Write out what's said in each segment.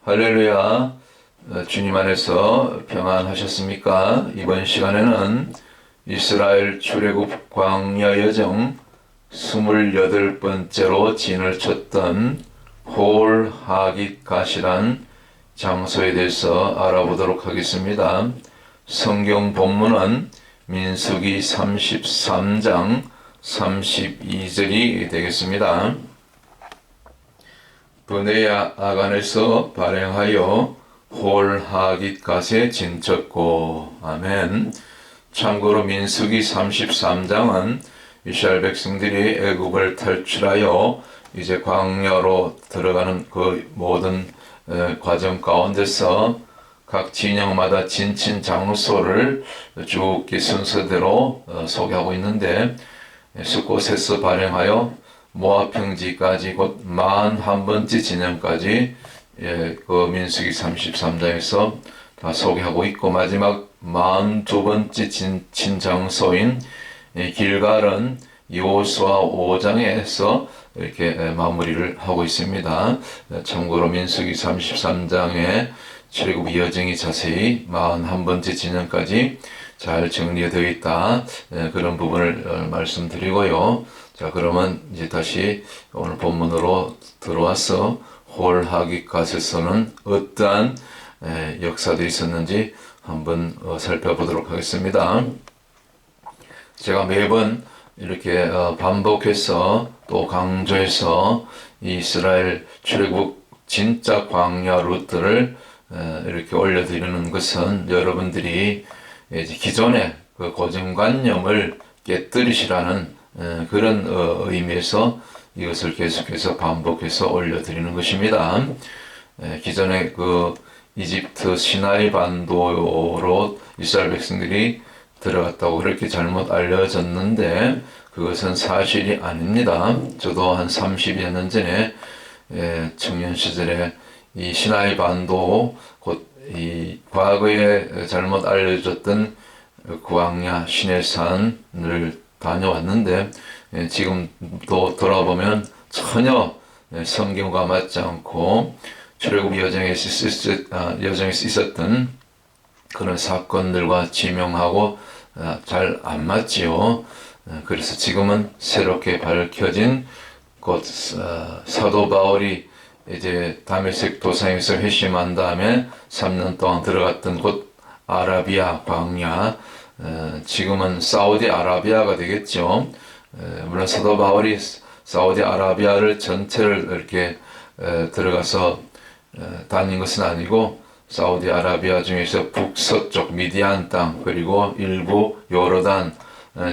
할렐루야. 주님 안에서 평안하셨습니까? 이번 시간에는 이스라엘 출애굽 광야 여정 28번째로 진을 쳤던 홀 하깃갓이란 장소에 대해서 알아보도록 하겠습니다. 성경 본문은 민수기 33장 32절이 되겠습니다. 브네야 아간에서 발행하여 홀 하깃갓에 진쳤고. 아멘. 참고로 민수기 33장은 이스라엘 백성들이 애굽을 탈출하여 이제 광야로 들어가는 그 모든 과정 가운데서 각 진영마다 진친 장소를 쭉 순서대로 소개하고 있는데, 숫곳에서 발행하여 모압 평지까지 곧 41번째 진영까지 그 민수기 33장에서 다 소개하고 있고, 마지막 42번째 진친 장소인 길갈은 여호수아 5장에서 이렇게 마무리를 하고 있습니다. 참고로 민수기 33장에 출애굽 여정이 자세히 41번째 진영까지 잘 정리되어 있다, 그런 부분을 말씀드리고요. 자, 그러면 이제 다시 오늘 본문으로 들어와서 홀 하깃갓에서는 어떠한 역사들이 있었는지 한번 살펴보도록 하겠습니다. 제가 매번 이렇게 반복해서 또 강조해서 이 이스라엘 출애굽 진짜 광야 루트를 이렇게 올려드리는 것은 여러분들이 이제 기존의 그 고정관념을 깨뜨리시라는 그런 의미에서 이것을 계속해서 반복해서 올려드리는 것입니다. 기존의 그 이집트 시나이 반도로 이스라엘 백성들이 들어갔다고 그렇게 잘못 알려졌는데 그것은 사실이 아닙니다. 저도 한 30여 년 전에 청년 시절에 이 시나이 반도 곧 이 과거에 잘못 알려졌던 광야 시내산을 다녀왔는데 지금도 돌아보면 전혀 성경과 맞지 않고 출애굽 여정에서 있었던 그런 사건들과 지명하고 잘 안 맞지요. 그래서 지금은 새롭게 밝혀진 곧 사도 바울이 이제 다메섹 도상에서 회심한 다음에 3년 동안 들어갔던 곳 아라비아 광야, 지금은 사우디아라비아가 되겠죠. 물론 사도 바울이 사우디아라비아를 전체를 이렇게 들어가서 다닌 것은 아니고 사우디아라비아 중에서 북서쪽 미디안 땅 그리고 일부 요르단,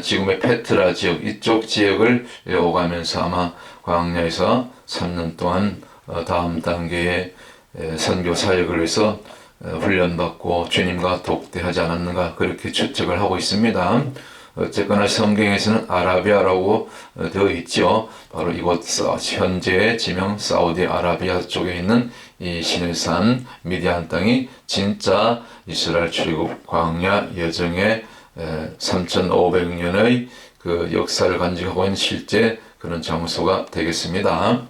지금의 페트라 지역 이쪽 지역을 오가면서 아마 광야에서 3년 동안 다음 단계의 선교 사역을 위해서 훈련받고 주님과 독대하지 않았는가 그렇게 추측을 하고 있습니다. 어쨌거나 성경에서는 아라비아라고 되어 있죠. 바로 이곳 현재의 지명 사우디아라비아 쪽에 있는 이 시내산 미디안 땅이 진짜 이스라엘 출애굽 광야 여정의 3,500년의 그 역사를 간직하고 있는 실제 그런 장소가 되겠습니다.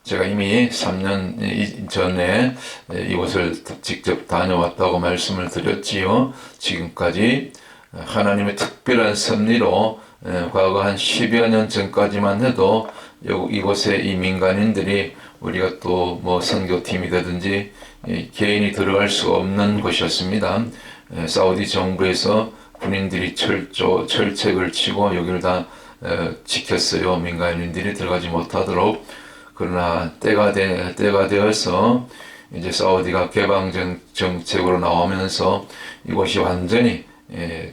제가 이미 3년 전에 이곳을 직접 다녀왔다고 말씀을 드렸지요. 지금까지 하나님의 특별한 섭리로 과거 한 10여 년 전까지만 해도 이곳에 이 민간인들이 우리가 또 뭐 선교팀이라든지 개인이 들어갈 수 없는 곳이었습니다. 사우디 정부에서 군인들이 철책을 치고 여기를 다 지켰어요. 민간인들이 들어가지 못하도록. 그러나 때가 되어서 이제 사우디가 개방 정책으로 나오면서 이곳이 완전히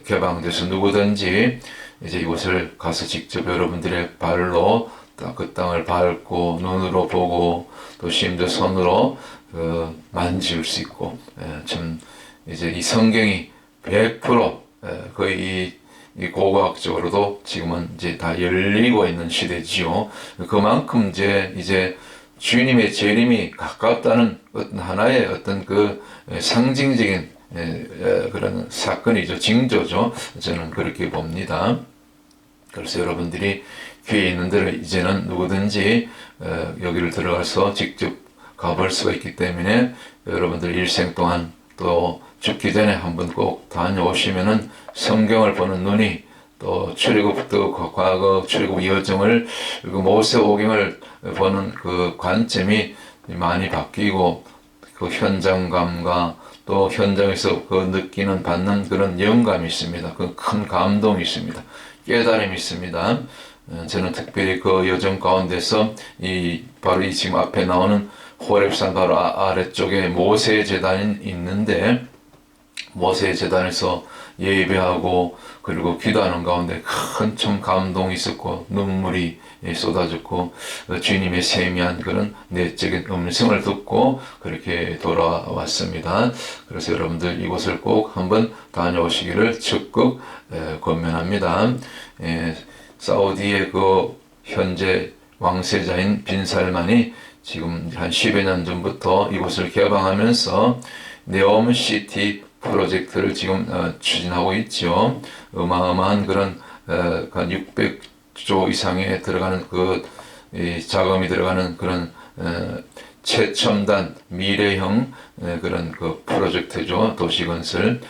개방돼서 누구든지 이제 이곳을 가서 직접 여러분들의 발로 그 땅을 밟고 눈으로 보고 또 심지어 손으로 만질 수 있고, 참 이제 이 성경이 100% 거의 이 고고학적으로도 지금은 이제 다 열리고 있는 시대지요. 그만큼 이제 주님의 재림이 가깝다는 어떤 하나의 어떤 그 상징적인 그런 사건이죠. 징조죠. 저는 그렇게 봅니다. 그래서 여러분들이 귀에 있는 대로 이제는 누구든지 여기를 들어가서 직접 가볼 수가 있기 때문에 여러분들 일생 동안 또 죽기 전에 한번 꼭 다녀오시면은 성경을 보는 눈이 또 출애굽도 과거 출애굽 여정을 그리고 모세오경을 보는 그 관점이 많이 바뀌고 그 현장감과 또 현장에서 그 느끼는 받는 그런 영감이 있습니다. 그 큰 감동이 있습니다. 깨달음이 있습니다. 저는 특별히 그 여정 가운데서 바로 이 지금 앞에 나오는 호렙산 바로 아래쪽에 모세 제단이 있는데 모세 제단에서 예배하고 그리고 기도하는 가운데 큰 참 감동이 있었고 눈물이 쏟아졌고 주님의 세미한 그런 내적인 음성을 듣고 그렇게 돌아왔습니다. 그래서 여러분들 이곳을 꼭 한번 다녀오시기를 적극 권면합니다. 사우디의 그 현재 왕세자인 빈 살만이 지금 한 10여 년 전부터 이곳을 개방하면서 네옴시티 프로젝트를 지금 추진하고 있죠. 어마어마한 그런 한 600조 이상에 들어가는 그 자금이 들어가는 그런 최첨단 미래형 그런 그 프로젝트죠. 도시건설.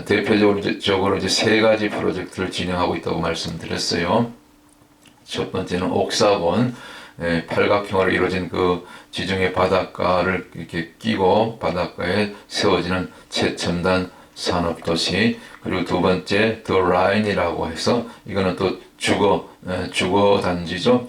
대표적으로 이제 세 가지 프로젝트를 진행하고 있다고 말씀드렸어요. 첫 번째는 옥사본, 팔각형으로 이루어진 그 지중해 바닷가를 이렇게 끼고 바닷가에 세워지는 최첨단 산업도시. 그리고 두 번째 더 라인이라고 해서 이거는 또 주거 단지죠.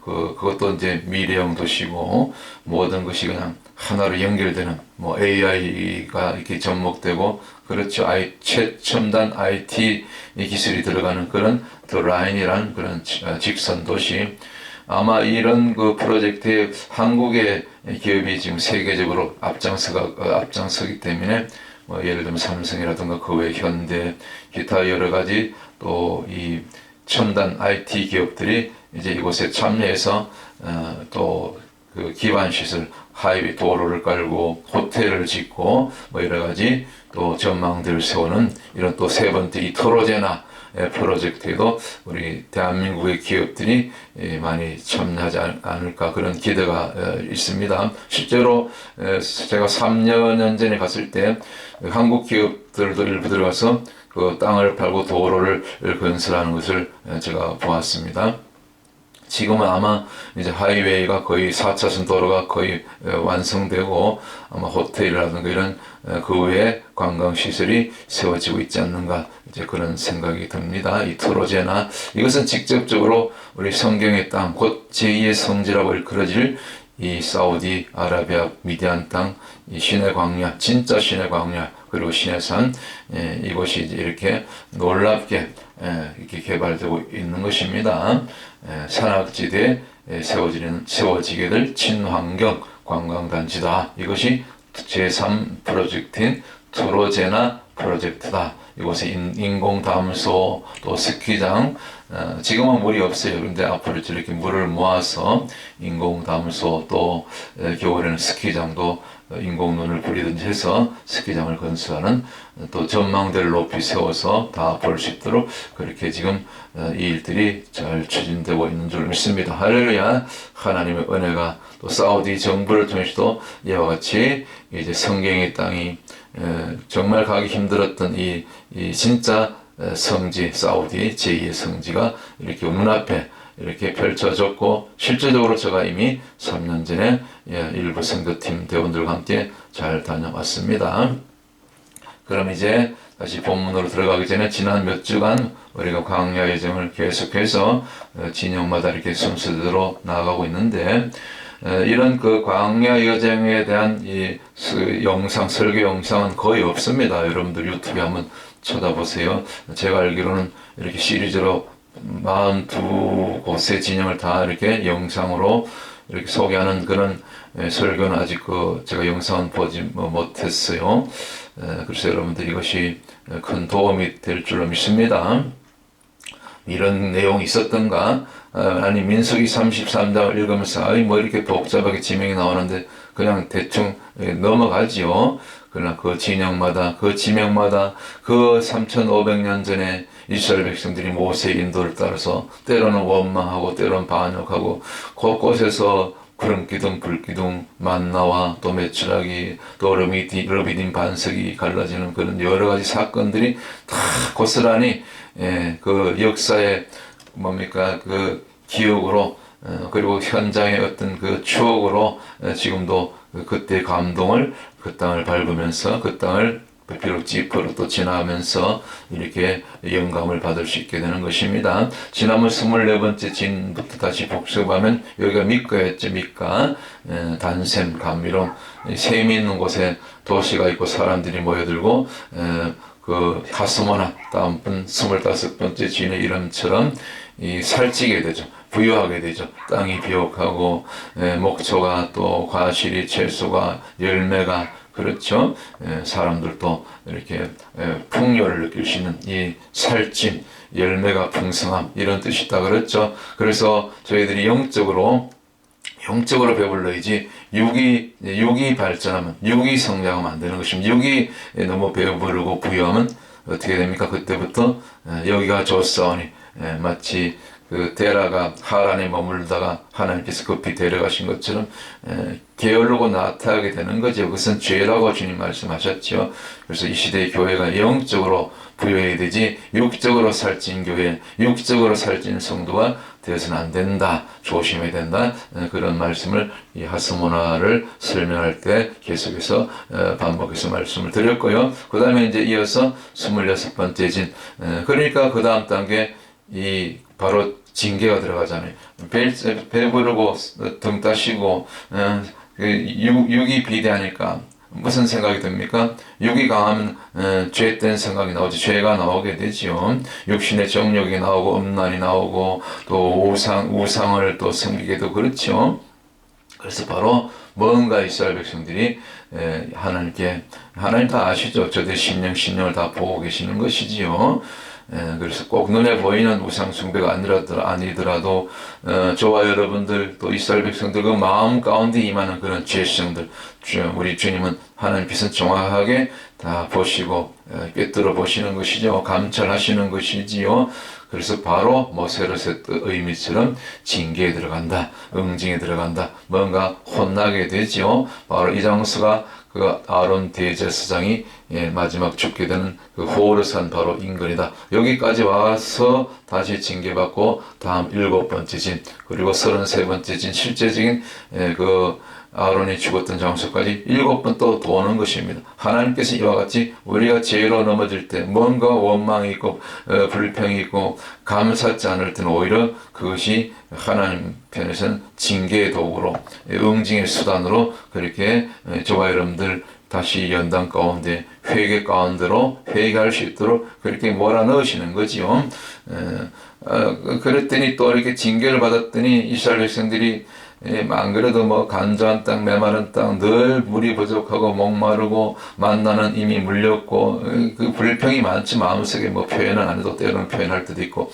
그것도 이제 미래형 도시고 모든 것이 그냥 하나로 연결되는 뭐 AI가 이렇게 접목되고 그렇죠. 최첨단 IT 기술이 들어가는 그런 더 라인이라는 그런 직선 도시. 아마 이런 그 프로젝트에 한국의 기업이 지금 세계적으로 앞장서기 때문에 뭐 예를 들면 삼성이라든가 그 외 현대 기타 여러 가지 또 이 첨단 IT 기업들이 이제 이곳에 참여해서 또 그 기반 시설 하이웨이 도로를 깔고 호텔을 짓고 뭐 여러 가지 또 전망대를 세우는 이런 또 세 번째 이 토로제나 프로젝트에도 우리 대한민국의 기업들이 많이 참여하지 않을까 그런 기대가 있습니다. 실제로 제가 3년 전에 갔을 때 한국 기업들을 들어가서 그 땅을 팔고 도로를 건설하는 것을 제가 보았습니다. 지금은 아마 이제 하이웨이가 거의 4차선 도로가 거의 완성되고 아마 호텔이라든가 이런 그 외에 관광시설이 세워지고 있지 않는가 이제 그런 생각이 듭니다. 이 토로제나 이것은 직접적으로 우리 성경의 땅, 곧 제2의 성지라고 일컬어질 이 사우디 아라비아 미디안 땅, 이 신의 광야, 진짜 신의 광야, 그리고 신의 산, 이곳이 이제 이렇게 놀랍게 이렇게 개발되고 있는 것입니다. 산악지대에 세워지게 될 친환경 관광단지다. 이것이 제3 프로젝트인 투로제나 프로젝트다. 이곳에 인공담소 또 스키장, 지금은 물이 없어요. 그런데 앞으로 이렇게 물을 모아서 인공담소 또 겨울에는 스키장도 인공눈을 뿌리든지 해서 스키장을 건설하는 또 전망대를 높이 세워서 다 볼 수 있도록 그렇게 지금 이 일들이 잘 추진되고 있는 줄 믿습니다. 할렐루야. 하나님의 은혜가 또 사우디 정부를 통해서도 이와 같이 이제 성경의 땅이 정말 가기 힘들었던 이 진짜 성지 사우디 제2의 성지가 이렇게 눈앞에 이렇게 펼쳐졌고 실제적으로 제가 이미 3년 전에 일부 선교팀 대원들과 함께 잘 다녀왔습니다. 그럼 이제 다시 본문으로 들어가기 전에 지난 몇 주간 우리가 광야 여정을 계속해서 진영마다 이렇게 순서대로 나아가고 있는데 이런 그 광야 여정에 대한 이 영상, 설교 영상은 거의 없습니다. 여러분들 유튜브에 한번 쳐다보세요. 제가 알기로는 이렇게 시리즈로 42곳의 진영을 다 이렇게 영상으로 이렇게 소개하는 그런 설교는 아직 제가 영상은 보지 못했어요. 그래서 여러분들 이것이 큰 도움이 될 줄로 믿습니다. 이런 내용이 있었던가? 아니 민수기 33장을 읽으면서 뭐 이렇게 복잡하게 지명이 나오는데 그냥 대충 넘어가지요. 그러나 그 진영마다 그 지명마다 그 3,500년 전에 이스라엘 백성들이 모세의 인도를 따라서 때로는 원망하고 때로는 반역하고 곳곳에서 구름 기둥, 불 기둥, 만나와 또 메추라기, 또 러비딘 반석이 갈라지는 그런 여러 가지 사건들이 다 고스란히 그 역사의 뭡니까 그 기억으로 그리고 현장의 어떤 그 추억으로 지금도 그때 감동을 그 땅을 밟으면서 그 땅을 비록 지퍼로 또 지나면서 이렇게 영감을 받을 수 있게 되는 것입니다. 지난번 24번째 진부터 다시 복습하면 여기가 미가였죠. 미가 단샘 감미론 샘이 있는 곳에 도시가 있고 사람들이 모여들고 그 하스모나 다음번 25번째 진의 이름처럼 살찌게 되죠. 부유하게 되죠. 땅이 비옥하고 목초가 또 과실이 채소가 열매가 그렇죠. 사람들도 이렇게 풍요를 느낄 수 있는 이 살찜, 열매가 풍성함 이런 뜻이 있다 그랬죠. 그래서 저희들이 영적으로 배불러야지 육이 발전하면 육이 성장하면 안 되는 것입니다. 육이 너무 배부르고 부유하면 어떻게 됩니까? 그때부터 여기가 좋사오니 마치 그 데라가 하란에 머물다가 하나님께서 급히 데려가신 것처럼 게으르고 나태하게 되는 거죠. 그것은 죄라고 주님 말씀하셨죠. 그래서 이 시대의 교회가 영적으로 부여해야 되지 육적으로 살찐 교회, 육적으로 살찐 성도가 되어서는 안 된다. 조심해야 된다. 그런 말씀을 이 하스모나를 설명할 때 계속해서 반복해서 말씀을 드렸고요. 그 다음에 이제 이어서 26번째 진. 그러니까 그 다음 단계 이 바로 징계가 들어가잖아요. 배부르고 등 따시고 육이 비대하니까 무슨 생각이 듭니까? 육이 강하면 죄된 생각이 나오지. 죄가 나오게 되지요. 육신의 정욕이 나오고 음란이 나오고 또 우상을 또 섬기게도 그렇죠. 그래서 바로 뭔가 이스라엘 백성들이 하나님 다 아시죠? 저들 신령을 다 보고 계시는 것이지요. 그래서 꼭 눈에 보이는 우상 숭배가 아니더라도 저와 여러분들 또 이스라엘 백성들 그 마음 가운데 임하는 그런 죄성들 우리 주님은 하나님께서 정확하게 다 보시고 꿰뚫어 보시는 것이죠. 감찰하시는 것이지요. 그래서 바로 모세로의 의미처럼 징계에 들어간다, 응징에 들어간다, 뭔가 혼나게 되죠. 바로 이 장소가 그 아론 대제사장이 마지막 죽게 되는 그 호르산 바로 인근이다. 여기까지 와서 다시 징계받고 다음 7번째 진 그리고 33번째 진 실제적인 그 아론이 죽었던 장소까지 7번 또 도는 것입니다. 하나님께서 이와 같이 우리가 죄로 넘어질 때 뭔가 원망이 있고 불평이 있고 감사치 않을 때는 오히려 그것이 하나님 편에서는 징계의 도구로 응징의 수단으로 그렇게 저와 여러분들 다시 연단 가운데 회개 가운데로 회개할 수 있도록 그렇게 몰아넣으시는 거지요. 그랬더니 또 이렇게 징계를 받았더니 이스라엘 백성들이 안 그래도 뭐 간조한 땅, 메마른 땅, 늘 물이 부족하고 목마르고 만나는 이미 물렸고 그 불평이 많지 마음속에 뭐 표현은 안 해도 때로는 표현할 때도 있고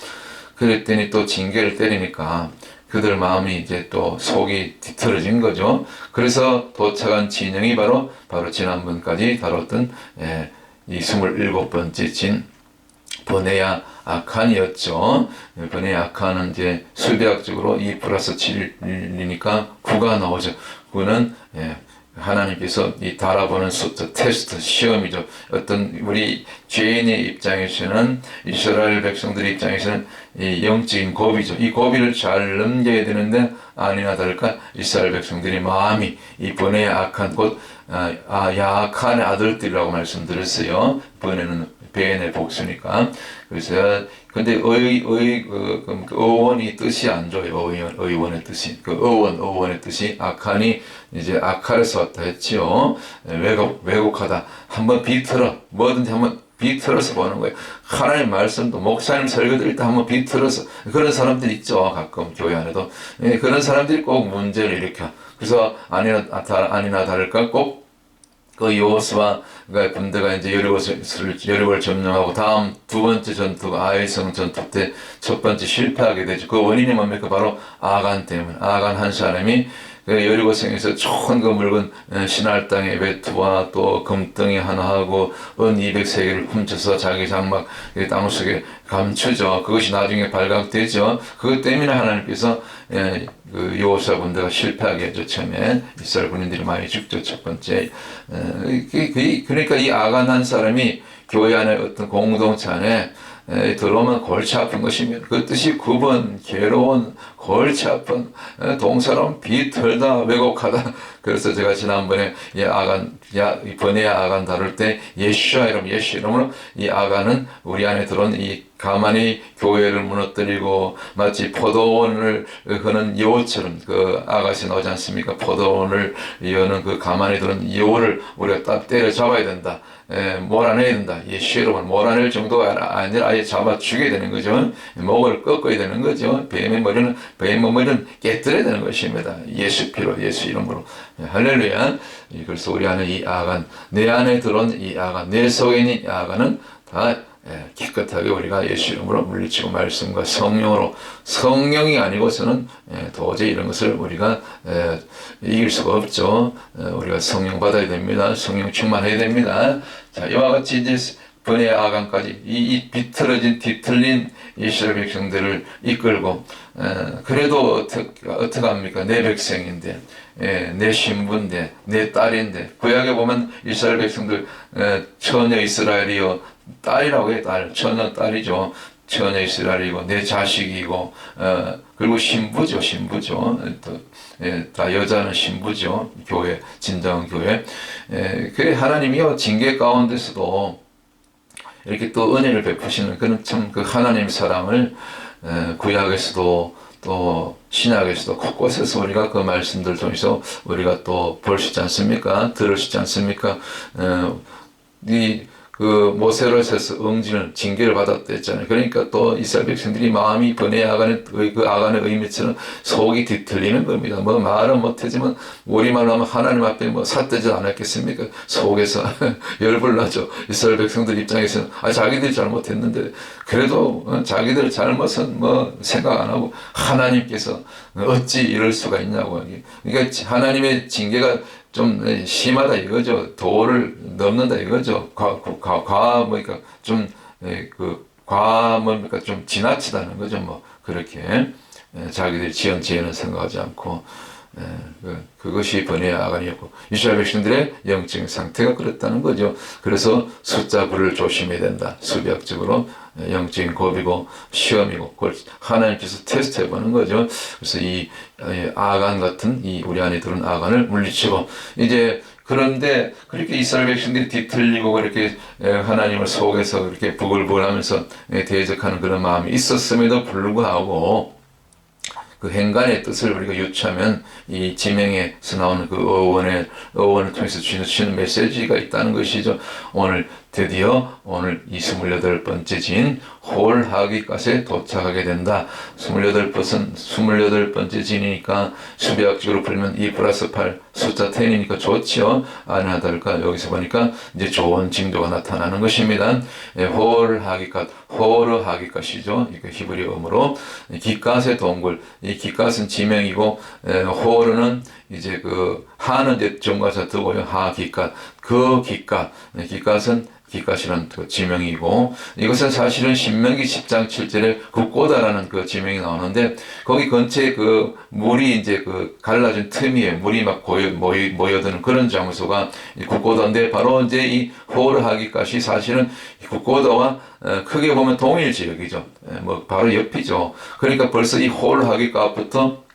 그랬더니 또 징계를 때리니까 그들 마음이 이제 또 속이 뒤틀어진 거죠. 그래서 도착한 진영이 바로 지난번까지 다뤘던 이 27번째 진 버네야 아칸이었죠. 버네야 아칸은 이제 술대학적으로 2+7이니까 9가 나오죠. 9는 하나님께서 이 달아보는 숫자, 테스트, 시험이죠. 어떤 우리 죄인의 입장에서는 이스라엘 백성들의 입장에서는 이 영적인 고비죠. 이 고비를 잘 넘겨야 되는데 아니나 다를까 이스라엘 백성들의 마음이 이 버네야 아칸 곧 야아칸의 아들들이라고 말씀드렸어요. 버네는 베인의 복수니까. 그래서 근데 의원이 뜻이 안 좋아요. 의원의 뜻이 의원의 뜻이 아칸이 이제 아칼에서 왔다 했지요. 왜곡하다. 한번 비틀어 뭐든지 한번 비틀어서 보는 거예요. 하나님 말씀도 목사님 설교 드릴 때 한번 비틀어서 그런 사람들 있죠. 가끔 교회 안에도 그런 사람들이 꼭 문제를 일으켜. 그래서 아니나 다를까 꼭 그 여호수아 군대가 이제 여리고를 점령하고 다음 두 번째 전투가 아이성 전투 때 첫 번째 실패하게 되죠. 그 원인이 뭡니까? 바로 아간 때문에. 아간 한 사람이 그 여리고성에서 좋은 그 물건 신할 땅의 외투와 또 금덩이 하나하고 은 200세겔을 훔쳐서 자기 장막 땅 속에 감추죠. 그것이 나중에 발각되죠. 그것 때문에 하나님께서 그 여호수아 군대가 실패하게 했죠. 처음에 이스라엘 군인들이 많이 죽죠. 첫 번째. 그러니까 이 아간 한 사람이 교회 안에 어떤 공동체 안에 들어오면 골치 아픈 것이며 그 뜻이 9번 괴로운 골치 아픈 동사람 비틀다 왜곡하다. 그래서 제가 지난번에 이 번외 아간 다룰 때 예수 이름으로 이 아간은 우리 안에 들어온 이 가만히 교회를 무너뜨리고 마치 포도원을 그는 여우처럼 그 아가씨 나오지 않습니까? 포도원을 여는 그 가만히 들어온 여우를 우리가 딱 때려잡아야 된다. 몰아내야 된다. 예수 이름으로 몰아낼 정도가 아니라 아예 잡아 죽여야 되는 거죠. 목을 꺾어야 되는 거죠. 뱀의 머리는 깨뜨려야 되는 것입니다. 예수 피로, 예수 이름으로. 할렐루야. 그래서 우리 안에 이 아간, 내 안에 들어온 이 아간, 내 속에 있는 이 아간은 다 깨끗하게 우리가 예수 이름으로 물리치고 말씀과 성령으로, 성령이 아니고서는 도저히 이런 것을 우리가 이길 수가 없죠. 우리가 성령 받아야 됩니다. 성령 충만해야 됩니다. 자, 이와 같이 이제 번외 아간까지 이 비틀어진 뒤틀린 이스라엘 백성들을 이끌고 그래도 어떻게 합니까? 내 백성인데 내 신부인데 내 딸인데 구약에 보면 이스라엘 백성들 처녀 이스라엘이요 딸이라고 해요. 딸 처녀 딸이죠. 처녀 이스라엘이고 내 자식이고 그리고 신부죠. 다 여자는 신부죠. 교회 진정한 교회. 그래 하나님이요 징계 가운데서도 이렇게 또 은혜를 베푸시는 그런 참 그 하나님의 사랑을 구약에서도 또 신약에서도 곳곳에서 우리가 그 말씀들 통해서 우리가 또 볼 수 있지 않습니까? 들을 수 있지 않습니까? 그 모세를 세서 응징을 징계를 받았다 했잖아요. 그러니까 또 이스라엘 백성들이 마음이 번외 아간의 그 아간의 의미처럼 속이 뒤틀리는 겁니다. 뭐 말은 못하지만 우리말로 하면 하나님 앞에 뭐 삿대지 않았겠습니까? 속에서 열불나죠. 이스라엘 백성들 입장에서는 자기들이 잘못했는데 그래도 자기들 잘못은 뭐 생각 안 하고 하나님께서 어찌 이럴 수가 있냐고. 그러니까 하나님의 징계가 좀 심하다 이거죠. 도를 넘는다 이거죠. 뭡니까 뭡니까 좀 지나치다는 거죠. 뭐 그렇게 자기들이 지은 죄는 생각하지 않고 그것이 번외 아간이었고 이스라엘 백성들의 영적 상태가 그렇다는 거죠. 그래서 숫자 9를 조심해야 된다. 수비학적으로 영적인 고비고 시험이고 그걸 하나님께서 테스트해보는 거죠. 그래서 이 아간 같은 이 우리 안에 들은 아간을 물리치고 이제 그런데 그렇게 이스라엘 백성들이 뒤틀리고 그렇게 하나님을 속에서 그렇게 부글부글하면서 대적하는 그런 마음이 있었음에도 불구하고 그 행간의 뜻을 우리가 유추하면 이 지명에서 나오는 그 어원을 통해서 주시는 메시지가 있다는 것이죠. 드디어 오늘 이 28번째 진 홀하기갓에 도착하게 된다. 28번째 진이니까 수비학적으로 풀면 2 플러스 8 숫자 10이니까 좋죠. 아니나 다를까 여기서 보니까 이제 좋은 징조가 나타나는 것입니다. 호르하기갓이죠. 이거 히브리어로 기갓의 동굴. 이 기갓은 지명이고 호르는 이제 그 하는 이제 정과사 두고요. 하기갓. 그 기갓은 기갓이라는 그 지명이고 이것은 사실은 신명기 10장 7절에 굳고다라는 그 지명이 나오는데 거기 근처에 그 물이 이제 그 갈라진 틈이에요. 물이 막 모여드는 그런 장소가 굳고다인데 바로 이제 이 호르하기갓이 사실은 굳고다와 크게 보면 동일 지역이죠. 뭐 바로 옆이죠. 그러니까 벌써 이 호르하기갓부터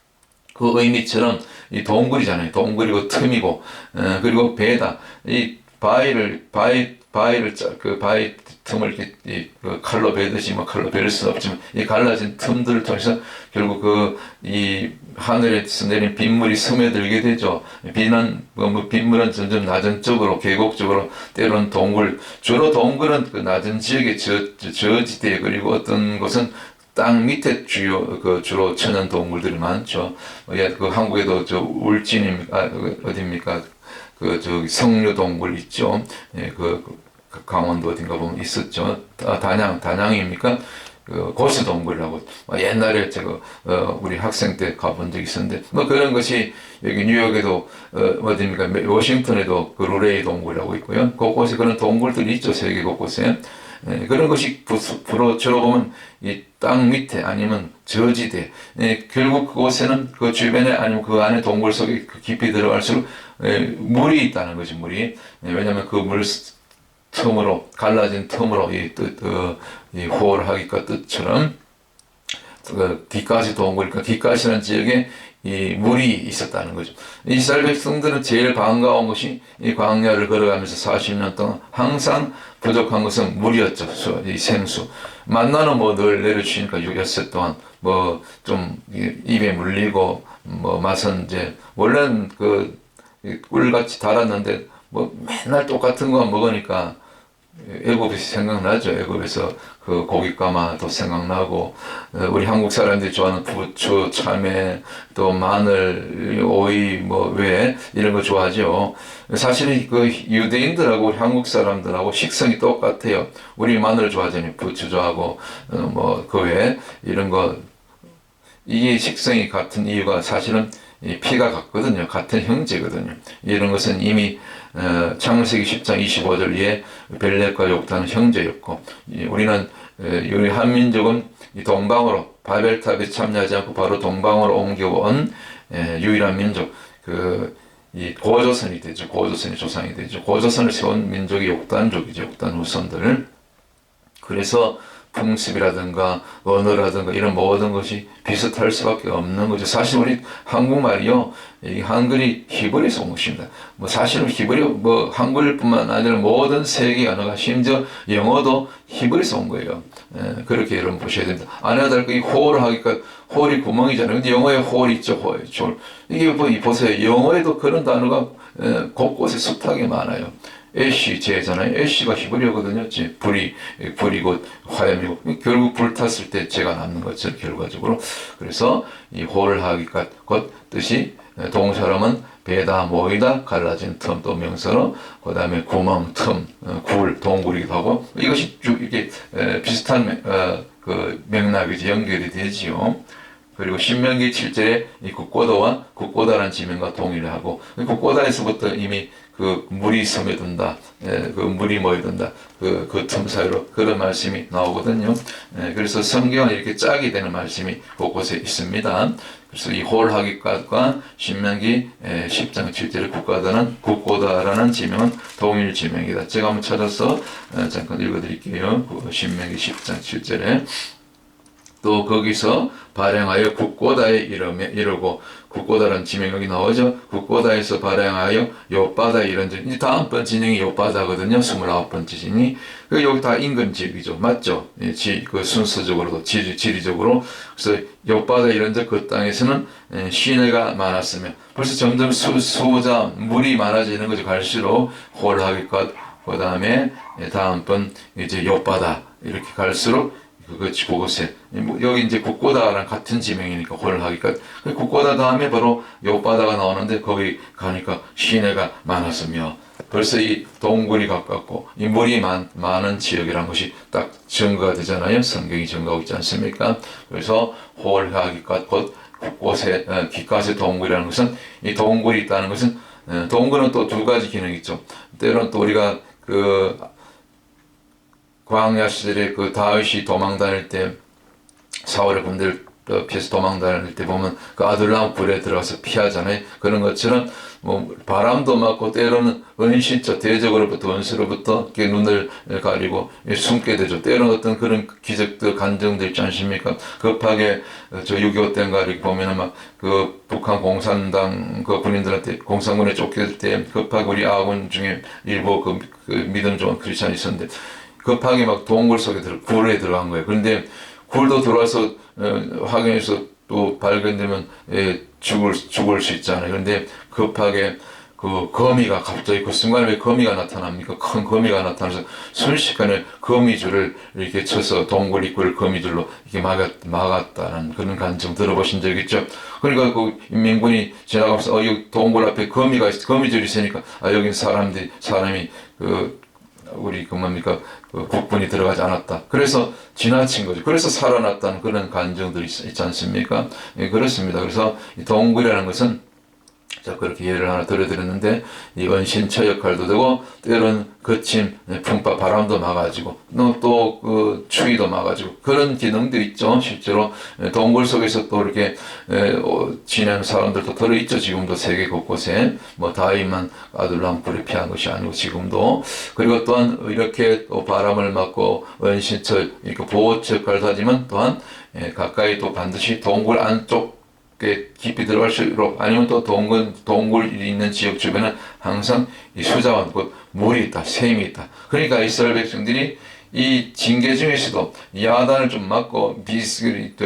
그 의미처럼 이 동굴이잖아요. 동굴이고 틈이고 그리고 배다. 이 바위 틈을 이렇게 그 칼로 베듯이 뭐 칼로 베를 수는 없지만 이 갈라진 틈들을 통해서 결국 이 하늘에서 내린 빗물이 스며들게 되죠. 빗물은 점점 낮은 쪽으로 계곡 쪽으로 때로는 동굴, 주로 동굴은 그 낮은 지역의 저지대 그리고 어떤 곳은 땅 밑에 주로 천연 동굴들이 많죠. 그 한국에도 울진입니까? 어디입니까? 성류 동굴 있죠. 강원도 어딘가 보면 있었죠. 단양입니까? 그 고수동굴이라고 옛날에 제가 우리 학생 때 가본 적이 있었는데 뭐 그런 것이 여기 뉴욕에도 어디입니까 워싱턴에도 그 루레이 동굴이라고 있고요. 곳곳에 그런 동굴들이 있죠. 세계 곳곳에. 그런 것이 주로 보면 이 땅 밑에 아니면 저지대 결국 그곳에는 그 주변에 아니면 그 안에 동굴 속에 깊이 들어갈수록 물이 있다는 거죠. 물이. 왜냐하면 그 물 틈으로 갈라진 틈으로 이 호월하기과 뜻처럼 그 뒷가시 동굴, 그러니까 뒷가시라는 지역에 이 물이 있었다는 거죠. 이스라엘 백성들은 제일 반가운 것이 이 광야를 걸어가면서 40년 동안 항상 부족한 것은 물이었죠. 이 생수. 만나는 뭐 늘 내려주시니까 6엿새 동안 뭐 좀 입에 물리고 뭐 맛은 이제 원래는 그 꿀같이 달았는데 뭐 맨날 똑같은 거 먹으니까 애굽이 생각나죠. 애굽에서 그 고깃가마도 생각나고 우리 한국 사람들이 좋아하는 부추, 참외, 또 마늘, 오이 뭐 왜 이런 거 좋아하죠. 사실 그 유대인들하고 우리 한국 사람들하고 식성이 똑같아요. 우리 마늘 좋아하잖아요. 부추 좋아하고 뭐 그 외에 이런 거 이게 식성이 같은 이유가 사실은 피가 같거든요. 같은 형제거든요. 이런 것은 이미 창세기 10장 25절 이에 벨렉과 욕단은 형제였고 우리는 우리 한민족은 이 동방으로 바벨탑에 참여하지 않고 바로 동방으로 옮겨온 유일한 민족 이 고조선이 되죠. 고조선이 조상이 되죠. 고조선을 세운 민족이 욕단족이죠. 욕단 후손들. 그래서 풍습이라든가 언어라든가 이런 모든 것이 비슷할 수밖에 없는 거죠. 사실 우리 한국말이요, 이 한글이 히브리에서 온 것입니다. 뭐 사실은 히브리 뭐 한글뿐만 아니라 모든 세계 언어가 심지어 영어도 히브리에서 온 거예요. 그렇게 여러분 보셔야 됩니다. 아내가 달고 이 홀 하니까 홀이 구멍이잖아요. 근데 영어에 홀이 있죠, 홀. 이게 뭐 보세요. 영어에도 그런 단어가 곳곳에 숱하게 많아요. 애쉬 제잖아요. 애쉬가 히브리어거든요. 불이 곧 화염이고 결국 불 탔을 때 재가 남는 거죠. 결과적으로. 그래서 이 홀하기가 곧 뜻이 동사로는 배다 모이다 갈라진 틈 또 명사로 그다음에 구멍 틈 굴 동굴이기도 하고 이것이 쭉 이렇게 비슷한 그 맥락이지 연결이 되지요. 그리고 신명기 7절에 이 국고다와 국고다라는 지명과 동의를 하고 국고다에서부터 이미 그 물이 스며든다, 그 물이 모여든다, 그 틈 사이로 그런 말씀이 나오거든요. 그래서 성경은 이렇게 짝이 되는 말씀이 곳곳에 있습니다. 그래서 이 홀하기과 신명기 10장 7절의 국고다라는 지명은 동일 지명이다. 제가 한번 찾아서 잠깐 읽어드릴게요. 신명기 10장 7절에 또 거기서 발행하여 국고다에 이르고 국고다라는 지명이 여기 나오죠. 국고다에서 발행하여 욥바다에 이른즉 이제 다음번 진영이 욥바다거든요. 29번째 진이 여기 다 인근 지역이죠. 맞죠? 그 순서적으로도 지리적으로 그래서 욥바다에 이른즉 그 땅에서는 시내가 많았으며 벌써 점점 수자 물이 많아지는 거죠. 갈수록 홀하기껏 그 다음에 다음번 이제 욥바다 이렇게 갈수록 그곳에 여기 이제 국고다랑 같은 지명이니까 홀하기까 국고다 다음에 바로 욥바다가 나오는데 거기 가니까 시내가 많았으며 벌써 이 동굴이 가깝고 이 물이 많은 지역이라는 것이 딱 증거가 되잖아요. 성경이 증거하고 있지 않습니까? 그래서 홀하기까 곧 곳곳에 귓가에 동굴이라는 것은 이 동굴이 있다는 것은 동굴은 또 두 가지 기능이 있죠. 때로는 또 우리가 광야 시절에 그 다윗이 도망 다닐 때 사울의 군대를 피해서 도망 다닐 때 보면 그 아둘람 굴에 들어가서 피하잖아요. 그런 것처럼 뭐 바람도 맞고 때로는 은신처 대적으로부터 원수로부터 눈을 가리고 숨게 되죠. 때로는 어떤 그런 기적들 간증들 있지 않습니까? 급하게 저 6.25 때인가 이렇게 보면은 막 그 북한 공산당 그 군인들한테 공산군에 쫓길 때 급하게 우리 아군 중에 일부 그 믿음 좋은 크리스찬이 있었는데 급하게 막 동굴 속에 굴에 들어간 거예요. 그런데 굴도 들어와서 확인해서 또 발견되면 죽을 수 있잖아요. 그런데 급하게 그 거미가 갑자기 그 순간에 왜 거미가 나타납니까? 큰 거미가 나타나서 순식간에 거미줄을 이렇게 쳐서 동굴 입구를 거미줄로 이렇게 막았다는 그런 간증 들어보신 적 있죠? 그러니까 그 인민군이 지나가면서 여기 동굴 앞에 거미줄이 있으니까 여긴 사람이 우리 그 뭡니까 그 국군이 들어가지 않았다. 그래서 지나친 거죠. 그래서 살아났다는 그런 간증들이 있지 않습니까? 예, 그렇습니다. 그래서 이 동굴이라는 것은 자, 그렇게 예를 하나 들어드렸는데, 이 은신처 역할도 되고, 때로는 거친 풍파 바람도 막아주고, 또 그 추위도 막아주고, 그런 기능도 있죠. 실제로 동굴 속에서 또 이렇게 지내는 사람들도 들어있죠. 지금도 세계 곳곳에. 뭐 다이만 아둘람불에 피한 것이 아니고 지금도. 그리고 또한 이렇게 또 바람을 막고 은신처 이렇게 보호처 역할도 하지만 또한 가까이 또 반드시 동굴 안쪽 깊이 들어갈수록 아니면 또 동굴이 있는 지역 주변은 항상 이 수자원, 곧 물이 있다, 샘이 있다. 그러니까 이스라엘 백성들이 이 징계 중에서도 야단을 좀 맞고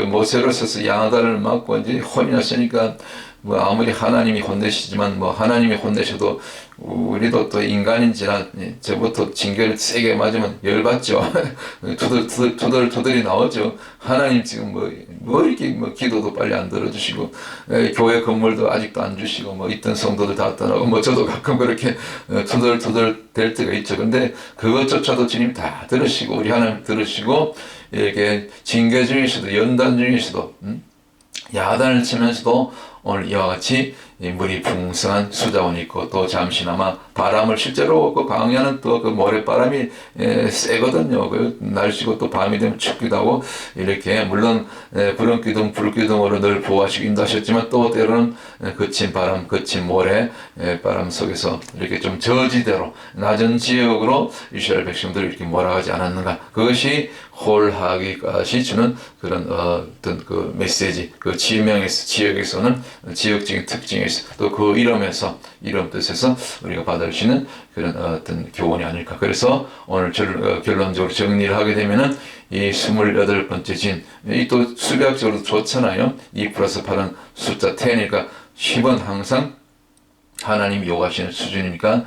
모세로 써서 야단을 맞고 이제 혼이 났으니까 뭐 아무리 하나님이 혼내시지만 뭐 하나님이 혼내셔도 우리도 또 인간인지라 저부터 징계를 세게 맞으면 열받죠. 투덜투덜이 나오죠. 하나님 지금 뭐 이렇게 뭐 기도도 빨리 안 들어주시고 교회 건물도 아직도 안 주시고 뭐 있던 성도들 다 떠나고 뭐 저도 가끔 그렇게 투덜투덜 될 때가 있죠. 근데 그것조차도 주님 다 들으시고 우리 하나님 들으시고 이렇게 징계 중에서도 연단 중에서도 야단을 치면서도 오늘 이와 같이 물이 풍성한 수자원이 있고 또 잠시나마 바람을 실제로 그 광야는 또 그 모래바람이 세거든요. 그 날씨고 또 밤이 되면 춥기도 하고 이렇게 물론 구름기둥 불기둥으로 늘 보호하시고 인도하셨지만 또 때로는 거친 바람, 거친 모래 바람 속에서 이렇게 좀 저지대로 낮은 지역으로 이스라엘 백성들을 이렇게 몰아가지 않았는가. 그것이 홀하기까지 주는 그런 어떤 그 메시지, 그 지역에서는 지역적인 특징에서 또 그 이름에서 이름 뜻에서 우리가 받을 수 있는 그런 어떤 교훈이 아닐까. 그래서 오늘 결론적으로 정리를 하게 되면은 이 28번째 진, 이 또 수학적으로 좋잖아요. 2 플러스 8은 숫자 10이니까 10은 항상 하나님이 요구하시는 수준이니까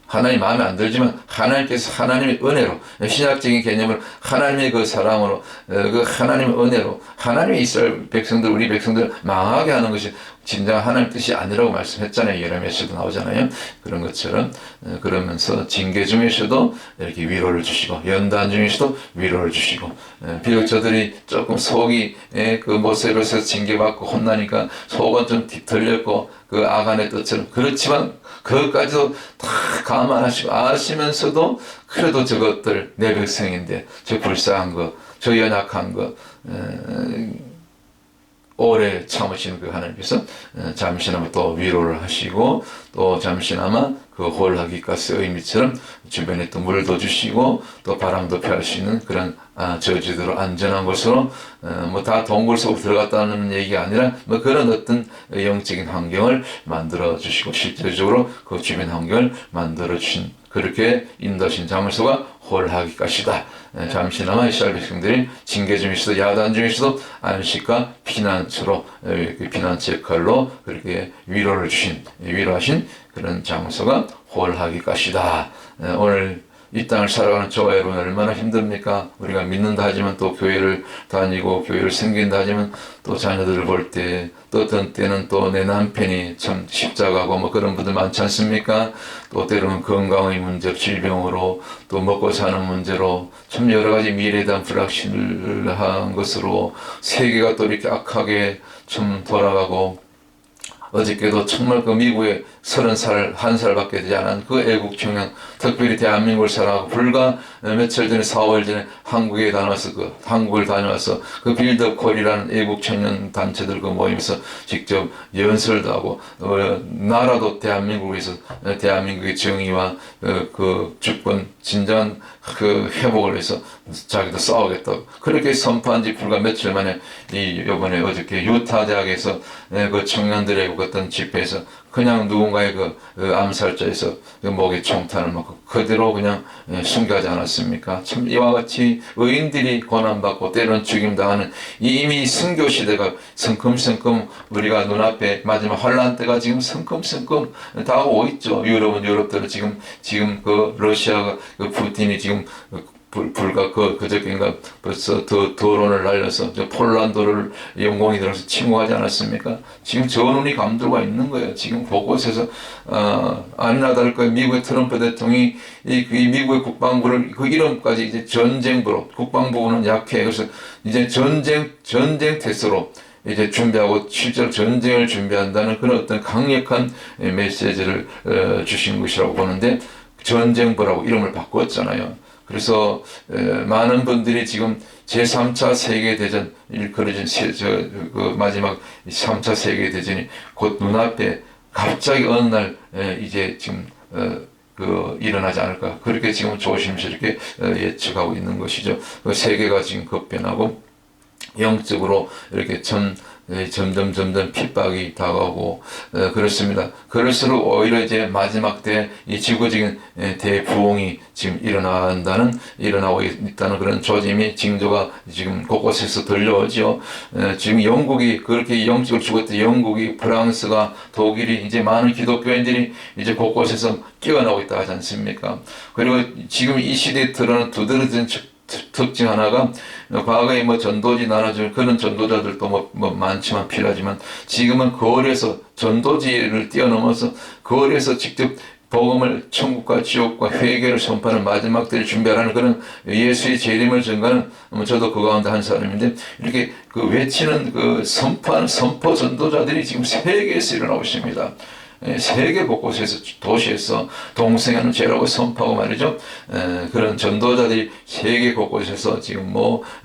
하나님 마음에 안 들지만 하나님께서 하나님의 은혜로 신학적인 개념을 하나님의 그 사랑으로 그 하나님의 은혜로 하나님의 이스라엘 백성들 우리 백성들 망하게 하는 것이 진짜 하나님 뜻이 아니라고 말씀했잖아요. 예레미야서도 나오잖아요. 그런 것처럼 그러면서 징계 중에서도 이렇게 위로를 주시고 연단 중에서도 위로를 주시고 비록 저들이 조금 속이 그 모세로서 징계받고 혼나니까 속은 좀 뒤틀렸고 그 아간의 뜻처럼 그렇지만 그것까지도 다 감안하시고 아시면서도 그래도 저것들 내 백성인데 저 불쌍한 거, 저 연약한 거 오래 참으시는 그 하나님께서 잠시나마 또 위로를 하시고 또 잠시나마 그 홀하기가스 의미처럼 주변에 또 물도 주시고 또 바람도 피할 수 있는 그런 저지대로 안전한 곳으로 뭐 다 동굴 속으로 들어갔다는 얘기가 아니라 뭐 그런 어떤 영적인 환경을 만들어 주시고 실질적으로 그 주변 환경을 만들어 주신 그렇게 인도하신 장소가 홀하기까지다. 잠시나마 이스라엘 백성들이 징계 중에서도 야단 중에서도 안식과 피난처로 피난처 역할로 그렇게 위로하신 그런 장소가 홀하기까지다. 오늘 이 땅을 살아가는 저와 여러분 얼마나 힘듭니까? 우리가 믿는다 하지만 또 교회를 다니고 교회를 섬긴다 하지만 또 자녀들을 볼 때 또 어떤 때는 또 내 남편이 참 십자가고 뭐 그런 분들 많지 않습니까? 또 때로는 건강의 문제, 질병으로 또 먹고 사는 문제로 참 여러 가지 미래에 대한 불확실한 것으로 세계가 또 이렇게 악하게 좀 돌아가고 어저께도 정말 그 미국에 30살, 1살밖에 되지 않은 그 애국 청년, 특별히 대한민국을 사랑하고 불과 며칠 전에 4월 전에 한국을 다녀와서 그 빌드업콜이라는 애국 청년 단체들 그 모임에서 직접 연설도 하고 나라도 대한민국에서 대한민국의 정의와 그 주권 진정한 그 회복을 위해서 자기도 싸우겠다고 그렇게 선포한 지 불과 며칠 만에 요번에 어저께 유타 대학에서 그 청년들의 어떤 집회에서 그냥 누군가의 그 암살자에서 그 목에 총탄을 맞고 그대로 그냥 순교하지 않았습니까? 참 이와 같이 의인들이 고난받고 때로는 죽임당하는 이미 순교 시대가 성큼성큼 우리가 눈앞에 마지막 환란 때가 지금 성큼성큼 다가오고 있죠. 유럽은 유럽대로 지금 그 러시아가 그 푸틴이 지금 불과 그저께인가 벌써 드론을 날려서 저 폴란드를 영공이 들어서 침공하지 않았습니까? 지금 저 눈이 감도가 있는 거예요. 지금 곳곳에서 아니나 다를까 미국의 트럼프 대통령이 이 미국의 국방부를 그 이름까지 이제 전쟁부로, 국방부는 약해. 그래서 이제 전쟁 태세로 이제 준비하고 실제로 전쟁을 준비한다는 그런 어떤 강력한 메시지를 주신 것이라고 보는데, 전쟁부라고 이름을 바꿨잖아요. 그래서 많은 분들이 지금 제3차 세계대전 일컬어진 그 마지막 3차 세계대전이 곧 눈앞에 갑자기 어느 날 이제 지금 일어나지 않을까, 그렇게 지금 조심스럽게 예측하고 있는 것이죠. 그 세계가 지금 급변하고 영적으로 이렇게 점점 핍박이 다가오고 그렇습니다. 그럴수록 오히려 이제 마지막 때 이 지구적인 대부흥이 지금 일어나고 있다는 그런 조짐이 징조가 지금 곳곳에서 들려오죠. 지금 영국이 그렇게 영적으로 죽었던 영국이, 프랑스가, 독일이 이제 많은 기독교인들이 이제 곳곳에서 깨어나고 있다 하지 않습니까? 그리고 지금 이 시대에 드러나는 두드러진 특징 하나가, 과거에 전도지 나눠줄 그런 전도자들도 많지만 필요하지만, 지금은 거리에서 전도지를 뛰어넘어서 거리에서 직접 복음을, 천국과 지옥과 회개를 선포하는 마지막 때를 준비하라는 그런 예수의 재림을 전가하는, 저도 그 가운데 한 사람인데, 이렇게 외치는 선포하는 선포 전도자들이 지금 세계에서 일어나고 있습니다. 세계 곳곳에서, 도시에서 동성애는 죄라고 선포하고 말이죠. 그런 전도자들이 세계 곳곳에서 지금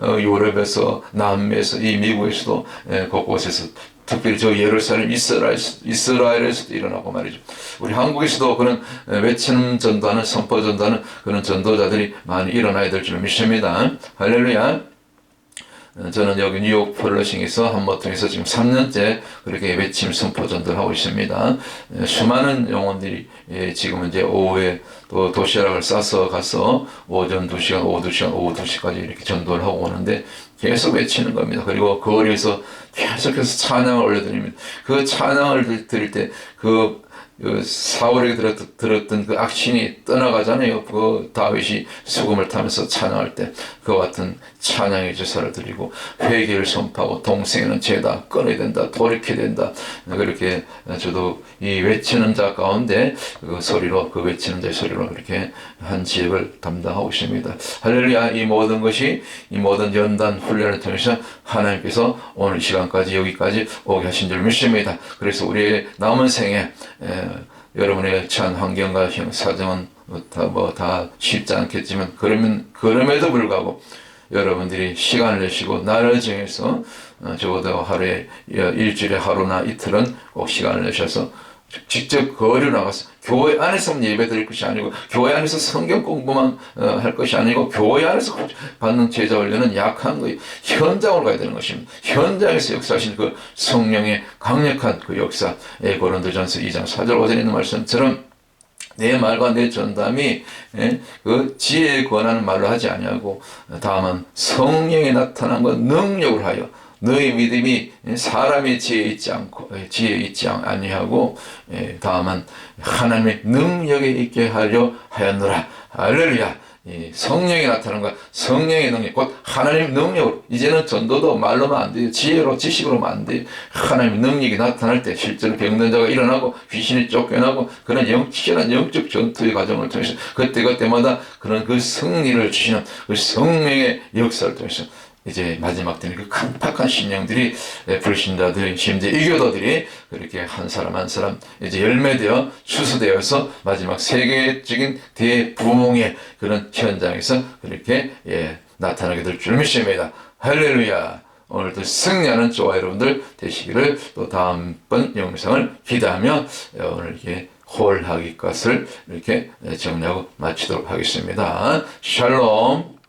유럽에서, 남미에서, 이 미국에서도 곳곳에서, 특별히 저 예루살렘, 이스라엘에서도 일어나고 말이죠. 우리 한국에서도 그런 외치는 전도하는, 선포 전도하는 그런 전도자들이 많이 일어나야 될 줄 믿습니다. 할렐루야. 저는 여기 뉴욕 플러싱에서 한모통에서 지금 3년째 그렇게 외침 선포 전도를 하고 있습니다. 수많은 영혼들이 지금 이제 오후에 또 도시락을 싸서 가서 오전 2시간, 오후 2시간, 오후 2시까지 이렇게 전도를 하고 오는데 계속 외치는 겁니다. 그리고 거리에서 계속해서 찬양을 올려드립니다. 그 찬양을 드릴 때 사울에게 들었던 그 악신이 떠나가잖아요. 다윗이 수금을 타면서 찬양할 때 그와 같은 찬양의 제사를 드리고, 회개를 선포하고, 동생은 죄다, 끊어야 된다, 돌이켜야 된다. 그렇게 저도 이 외치는 자 가운데 그 외치는 자의 소리로 그렇게 한 지역을 담당하고 있습니다. 할렐루야. 이 모든 것이, 이 모든 연단 훈련을 통해서 하나님께서 오늘 시간까지 여기까지 오게 하신 줄 믿습니다. 그래서 우리의 남은 생에 여러분의 처한 환경과 사정은 다 쉽지 않겠지만, 그럼에도 불구하고 여러분들이 시간을 내시고 날을 정해서 적어도 하루에, 일주일에 하루나 이틀은 꼭 시간을 내셔서 직접 거리로 나가서, 교회 안에서만 예배 드릴 것이 아니고, 교회 안에서 성경 공부만 할 것이 아니고, 교회 안에서 받는 제자 훈련은 약한 거예요. 현장으로 가야 되는 것입니다. 현장에서 역사하신 그 성령의 강력한 그 역사, 고린도전서 2장 4절 5절에 있는 말씀처럼, 내 말과 내 전담이 그 지혜에 권하는 말로 하지 아니하고, 다만 성령이 나타난 것 능력을 하여 너희 믿음이 사람의 지혜에 있지 아니하고, 다만 하나님의 능력에 있게 하려 하였노라. 할렐루야. 성령이 나타나는 것, 성령의 능력, 곧 하나님의 능력으로. 이제는 전도도 말로만 안 돼요. 지혜로, 지식으로만 안 돼요. 하나님의 능력이 나타날 때 실제로 병든 자가 일어나고 귀신이 쫓겨나고, 그런 치열한 영적 전투의 과정을 통해서 그때마다 그런 그 승리를 주시는 그 성령의 역사를 통해서 이제 마지막 때는 그 강팍한 신령들이, 불신자들, 심지어 이교도들이 그렇게 한 사람 한 사람 이제 열매되어 추수되어서 마지막 세계적인 대부흥의 그런 현장에서 그렇게 나타나게 될 줄 믿습니다. 할렐루야. 오늘도 승리하는 저와 여러분들 되시기를 또 다음번 영상을 기대하며 오늘 이렇게 홀하기 것을 이렇게 정리하고 마치도록 하겠습니다. 샬롬.